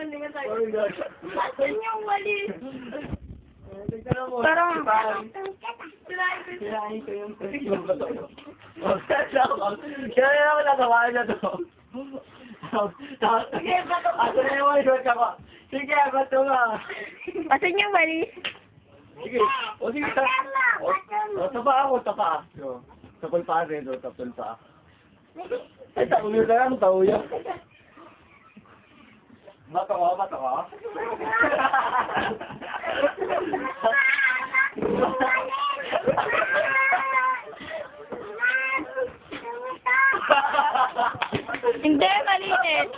naman tayo. Asan yung walis? Parang... Sirain ko yung Kaya naman nagawa na to. Sige, bato ka. Ato na yung walis ka pa. Sige, bato nga. Asan yung walis? Sige. O sige, tapa ako, tapa. Tapol pa rin, tapol pa. Ay, tauyo na lang, tauyo. Bato ka? Hindi, malinis.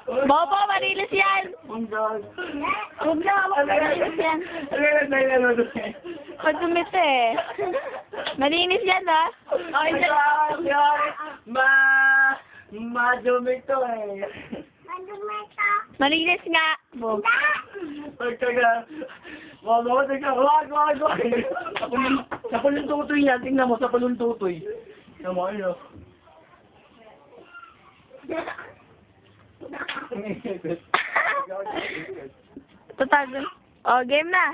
Bobo, malinis yan. Huwag na, malinis yan. Madumit eh. Malinis yan, ha? Ay, Madumi to eh. Malinis nga. Bob. Pagkaga, wag. Sa pulong tutoy niya, tingnan mo, sa pulong tutoy. Tingnan mo, ano? Tatago. Oh, game na.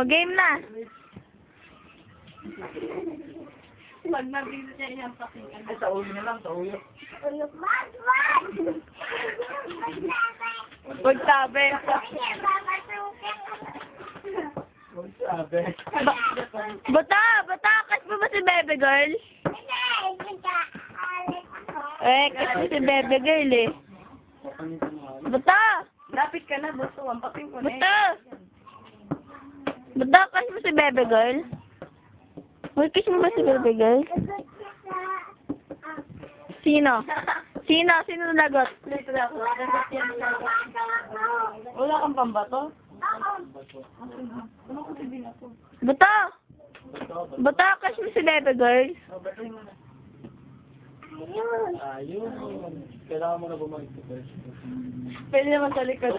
Game na. Pag nabili siya yung pakinggan. Ay, sa ulo na lang, sa ulo. Huwag sabi. Sabi. Bata, kas mo ba si Bebe Girl? Kas mo si Bebe Girl eh. Bata! Lapit ka na, boso. Ampakin ko na Bata, kas mo si Bebe Girl? Uy, kiss mo ba si Bebe Girl? Sino nalagot? Wala kang pambato? Bata, kas mo si Bebe Girl? Ayun. Kailangan mo na bumalik sa first. Pwede naman sa likod.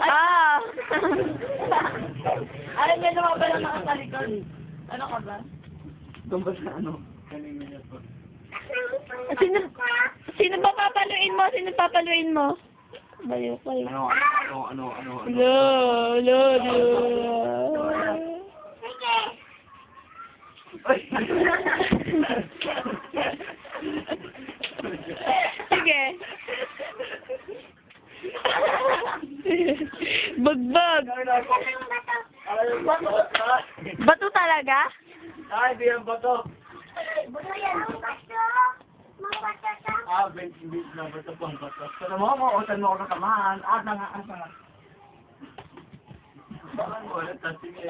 Alam niya naman pala nakatalikod. Ano ka ba? Tumbas na ano? Kanina niya po. Sino ba papaluin mo? Baliw kayo. Ano? Lo. Sige. Bugbog. Bato talaga? Ay, di yan bato. Bench na bato pang bato. Sana mo ako, utan mo ako ng kamahan. Asa nga. Baka mo, sige.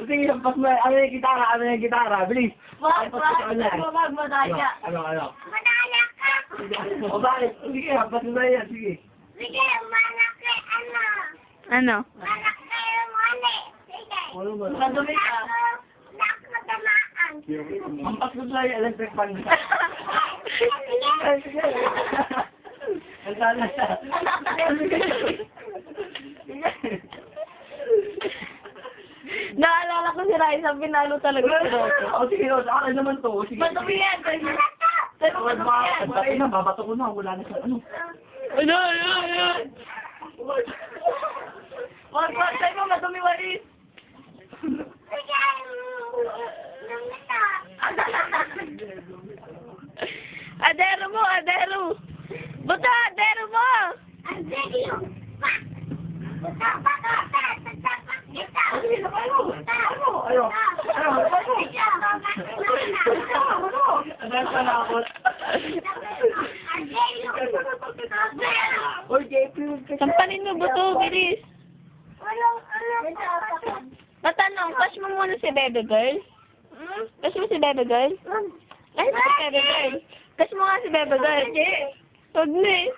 Sige, pas mo, ano yung gitara, bilis. Wag, madaya. Ano? O bakit? Sige, pas mo yan, sige. Ano? Ano ba? Madumi ka. Ampas ko sa electric fan. Sige. Ang sana siya. Naalala ko si Raisa, pinalo talaga si Rocco. O sige, akin naman to. Sige. Madumi yan. Ay, babato ko na. Wala na siya. Ano? Ano? Wag, tayo mo, madumi walis. Adero. Buta, adero mo. Sampanin mo buto, bilis. Matanong, crush mo muna si Bebe Girl? Crush mo si Bebe Girl? Ay, si Bebe Girl. Crush mo nga si Bebe Girl. Huwag na eh.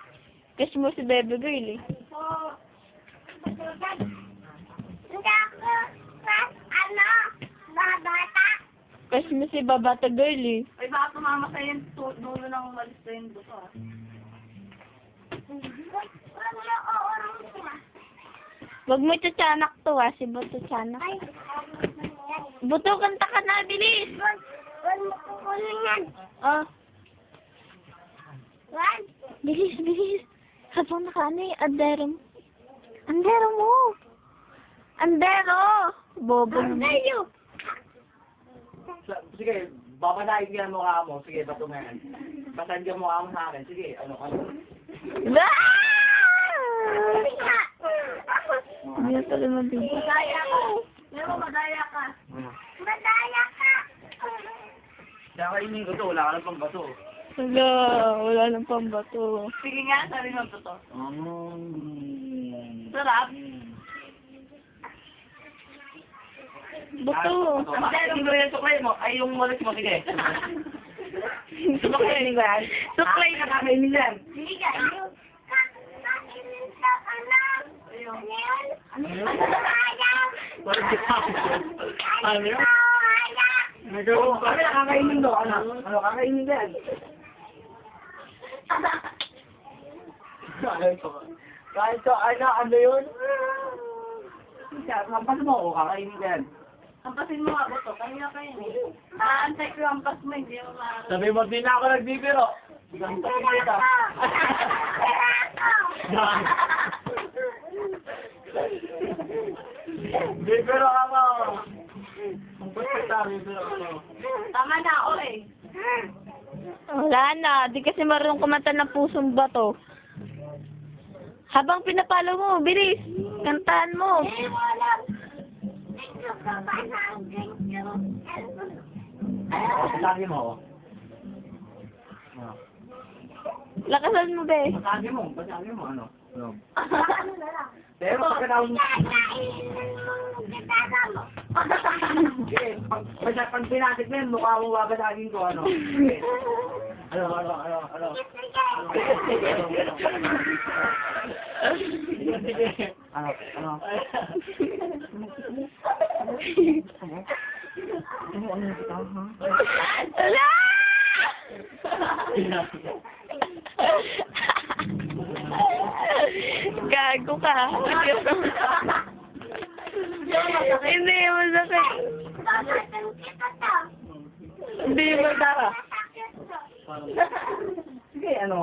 Crush mo si Bebe Girl eh. Crush mo si Babata Girl eh. Ay, baka tumama sa yung dulo ng walis na yung buto ah. Huwag mo tsanak to ah, si Buto tsanak. Buto, kanta ka na, bilis! Ah. Bilis, bilis. Habang nakaano yung andero mo. Andero mo. Andero. Bobo naman. Sige, babadahin ka ang mukha mo. Sige, bato nga yan. Basahin ka ang mukha mo sa akin. Sige, ano. Hindi na pala mabigyan. Madaya ka. Lero, madaya ka. Madaya ka. Kakainin ko to, wala ka lang pang bato. Wala nang pambato. Sige nga, sabi mo to. Sarap. Bato. Ang dero Sige, yung suklay mo. Ay, yung walis mo, sige. Suklay ba yan? Suklay na kakainin yan. Sige ka. Ano yun? Ano kakainin do? Ano kakainin din? Kahit so, ano yun? Hampas mo o kakainin din? Hampasin mo nga ba to? Kanina kayo eh. Naantay ko yung hampas mo, hindi mo Sabi mo, di na ako nagbibiro. Hampasin kita. Bibiro ka mo. Hampas kita, bibiro ka mo. Tama na ako eh. Wala na. Di kasi marunong kumanta ng pusong bato. Habang pinapalo mo, bilis. Kantahan mo. Lagi mo. Lakasan mo, be. Basagi mo, ano? Pero pagkatapos mo, pag pinatik na yun, mukha mo babasagin ko, ano? Ano? Ano? Wala! Gago ka. Hindi, masakit. Hindi, masakit. Sige, ano?